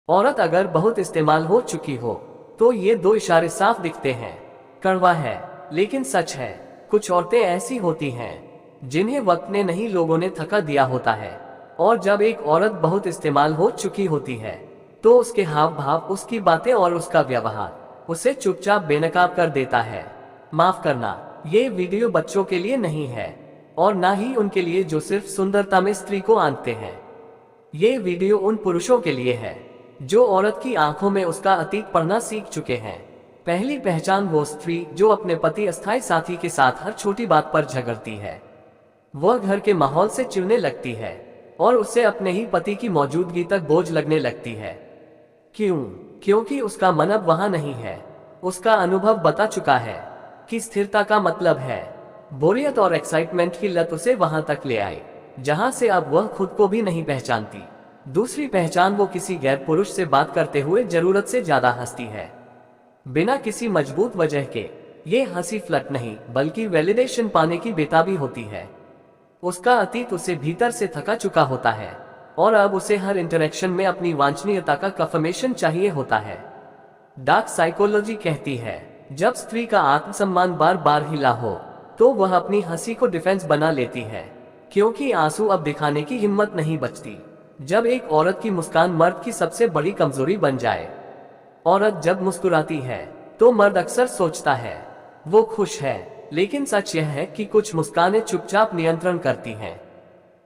औरत अगर बहुत इस्तेमाल हो चुकी हो तो ये दो इशारे साफ दिखते हैं। कड़वा है लेकिन सच है। कुछ औरतें ऐसी होती हैं जिन्हें वक्त ने नहीं लोगों ने थका दिया होता है। और जब एक औरत बहुत इस्तेमाल हो चुकी होती है तो उसके हाव भाव, उसकी बातें और उसका व्यवहार उसे चुपचाप बेनकाब कर देता है। माफ करना, ये वीडियो बच्चों के लिए नहीं है और ना ही उनके लिए जो सिर्फ सुंदरता में स्त्री को आंकते हैं। ये वीडियो उन पुरुषों के लिए है जो औरत की आंखों में उसका अतीत पढ़ना सीख चुके हैं। पहली पहचान वो स्त्री जो अपने पति अस्थायी साथी के साथ हर छोटी बात पर झगड़ती है। वह घर के माहौल से चिढ़ने लगती है और उसे अपने ही पति की मौजूदगी तक बोझ लगने लगती है। क्यों? क्योंकि उसका मन अब वहां नहीं है। उसका अनुभव बता चुका है कि स्थिरता का मतलब है। बोरियत और एक्साइटमेंट की लत उसे वहां तक ले आई जहां से अब वह खुद को भी नहीं पहचानती। दूसरी पहचान वो किसी गैर पुरुष से बात करते हुए जरूरत से ज्यादा हंसती है, बिना किसी मजबूत वजह के। ये हंसी फ्लर्ट नहीं बल्कि वैलिडेशन पाने की बेताबी होती है। उसका अतीत उसे भीतर से थका चुका होता है और अब उसे हर इंटरेक्शन में अपनी वांछनीयता का कन्फर्मेशन चाहिए होता है। डार्क साइकोलॉजी कहती है जब स्त्री का आत्मसम्मान बार बार हिला हो तो वह अपनी हंसी को डिफेंस बना लेती है, क्योंकि आंसू अब दिखाने की हिम्मत नहीं बचती। जब एक औरत की मुस्कान मर्द की सबसे बड़ी कमजोरी बन जाए। औरत जब मुस्कुराती है तो मर्द अक्सर सोचता है वो खुश है, लेकिन सच यह है कि कुछ मुस्कानें चुपचाप नियंत्रण करती हैं।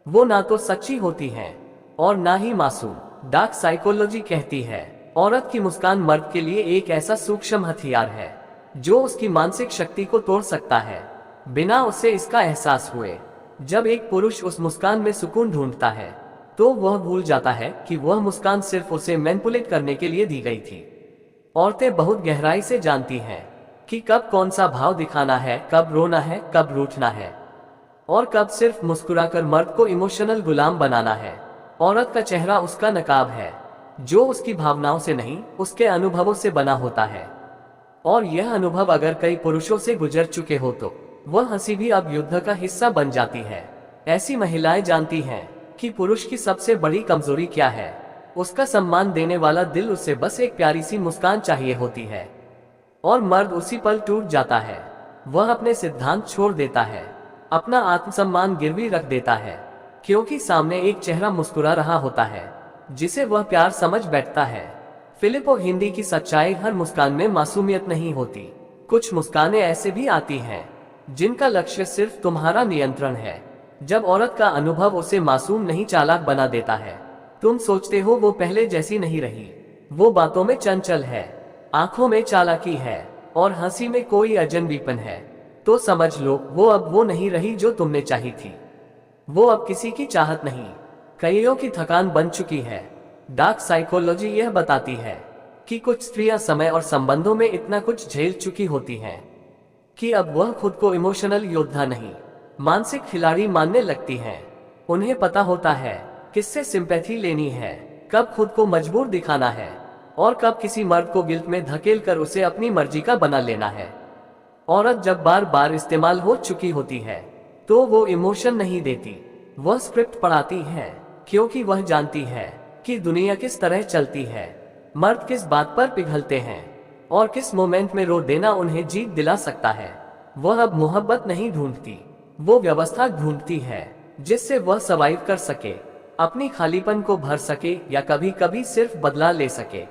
वो ना तो सच्ची होती हैं और ना ही मासूम। डार्क साइकोलॉजी कहती है औरत की मुस्कान मर्द के लिए एक ऐसा सूक्ष्म हथियार है जो उसकी मानसिक शक्ति को तोड़ सकता है बिना उसे इसका एहसास हुए। जब एक पुरुष उस मुस्कान में सुकून ढूंढता है तो वह भूल जाता है कि वह मुस्कान सिर्फ उसे मैनिपुलेट करने के लिए दी गई थी। औरतें बहुत गहराई से जानती हैं कि कब कौन सा भाव दिखाना है, कब रोना है, कब रूठना है और कब सिर्फ मुस्कुराकर मर्द को इमोशनल गुलाम बनाना है। औरत का चेहरा उसका नकाब है जो उसकी भावनाओं से नहीं उसके अनुभवों से बना होता है। और यह अनुभव अगर कई पुरुषों से गुजर चुके हो तो वह हंसी भी अब युद्ध का हिस्सा बन जाती है। ऐसी महिलाएं जानती हैं कि पुरुष की सबसे बड़ी कमजोरी क्या है। उसका सम्मान देने वाला दिल, उसे बस एक प्यारी सी मुस्कान चाहिए होती है। और मर्द उसी पल टूट जाता है। वह अपने सिद्धांत छोड़ देता है, अपना आत्मसम्मान गिरवी रख देता है, क्योंकि सामने एक चेहरा मुस्कुरा रहा होता है जिसे वह प्यार समझ बैठता है। फिलिपो हिंदी की सच्चाई, हर मुस्कान में मासूमियत नहीं होती। कुछ मुस्कानें ऐसे भी आती हैं जिनका लक्ष्य सिर्फ तुम्हारा नियंत्रण है। जब औरत का अनुभव उसे मासूम नहीं चालाक बना देता है। तुम सोचते हो वो पहले जैसी नहीं रही, वो बातों में चंचल है, आंखों में चालाकी है और हंसी में कोई अजनबीपन है, तो समझ लो वो अब वो नहीं रही जो तुमने चाही थी। वो अब किसी की चाहत नहीं, कईयों की थकान बन चुकी है। डार्क साइकोलॉजी यह बताती है कि कुछ स्त्रियां समय और संबंधों में इतना कुछ झेल चुकी होती हैं कि अब वह खुद को इमोशनल योद्धा नहीं, मानसिक खिलाड़ी मानने लगती हैं। उन्हें पता होता है किससे सिंपैथी लेनी है, कब खुद को मजबूर दिखाना है और कब किसी मर्द को गिल्ट में धकेल कर उसे अपनी मर्जी का बना लेना है। औरत जब बार बार इस्तेमाल हो चुकी होती है तो वो इमोशन नहीं देती, वह स्क्रिप्ट पढ़ाती है, क्योंकि वह जानती है कि दुनिया किस तरह चलती है, मर्द किस बात पर पिघलते हैं और किस मोमेंट में रो देना उन्हें जीत दिला सकता है। वह अब मोहब्बत नहीं ढूंढती, वो व्यवस्था ढूंढती है जिससे वह सर्वाइव कर सके, अपनी खालीपन को भर सके या कभी कभी सिर्फ बदला ले सके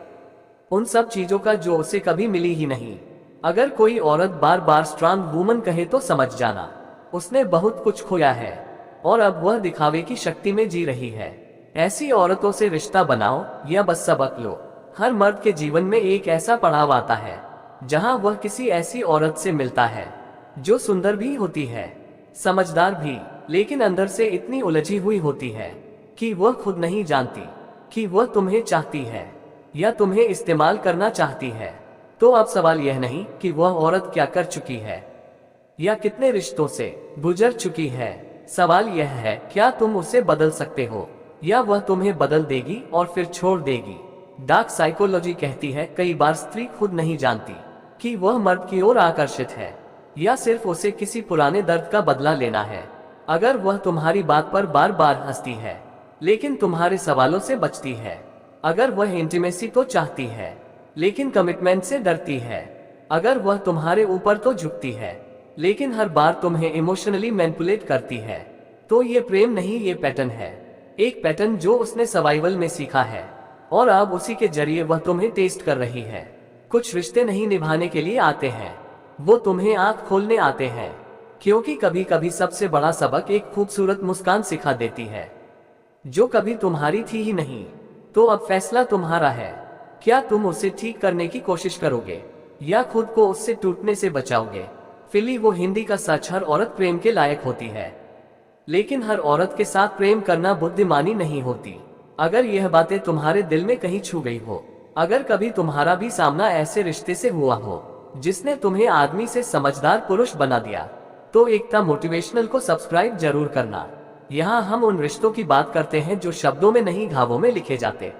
उन सब चीजों का जो उसे कभी मिली ही नहीं। अगर कोई औरत बार बार स्ट्रांग वुमन कहे तो समझ जाना उसने बहुत कुछ खोया है और अब वह दिखावे की शक्ति में जी रही है। ऐसी औरतों से रिश्ता बनाओ या बस सबक लो। हर मर्द के जीवन में एक ऐसा पड़ाव आता है जहां वह किसी ऐसी औरत से मिलता है जो सुंदर भी होती है, समझदार भी, लेकिन अंदर से इतनी उलझी हुई होती है कि वह खुद नहीं जानती कि वह तुम्हें चाहती है या तुम्हें इस्तेमाल करना चाहती है। तो अब सवाल यह नहीं कि वह औरत क्या कर चुकी है या कितने रिश्तों से गुजर चुकी है, सवाल यह है क्या तुम उसे बदल सकते हो या वह तुम्हें बदल देगी और फिर छोड़ देगी। डार्क साइकोलॉजी कहती है कई बार स्त्री खुद नहीं जानती कि वह मर्द की ओर आकर्षित है या सिर्फ उसे किसी पुराने दर्द का बदला लेना है। अगर वह तुम्हारी बात पर बार बार हंसती है लेकिन तुम्हारे सवालों से बचती है अगर वह इंटीमेसी तो चाहती है लेकिन कमिटमेंट से डरती है। अगर वह तुम्हारे ऊपर तो झुकती है लेकिन हर बार तुम्हें इमोशनली मैनिपुलेट करती है, तो ये प्रेम नहीं, ये पैटर्न है। एक पैटर्न जो उसने सर्वाइवल में सीखा है और अब उसी के जरिए वह तुम्हें टेस्ट कर रही है। कुछ रिश्ते नहीं निभाने के लिए आते हैं, वो तुम्हें आंख खोलने आते हैं, क्योंकि कभी कभी सबसे बड़ा सबक एक खूबसूरत मुस्कान सिखा देती है जो कभी तुम्हारी थी ही नहीं। तो अब फैसला तुम्हारा है, क्या तुम उसे ठीक करने की कोशिश करोगे या खुद को उससे टूटने से बचाओगे। फिली वो हिंदी का सच, हर औरत प्रेम के लायक होती है लेकिन हर औरत के साथ प्रेम करना बुद्धिमानी नहीं होती। अगर यह बातें तुम्हारे दिल में कहीं छू गई हो, अगर कभी तुम्हारा भी सामना ऐसे रिश्ते से हुआ हो जिसने तुम्हें आदमी से समझदार पुरुष बना दिया, तो एकता मोटिवेशनल को सब्सक्राइब जरूर करना। यहाँ हम उन रिश्तों की बात करते हैं जो शब्दों में नहीं, घावों में लिखे जाते।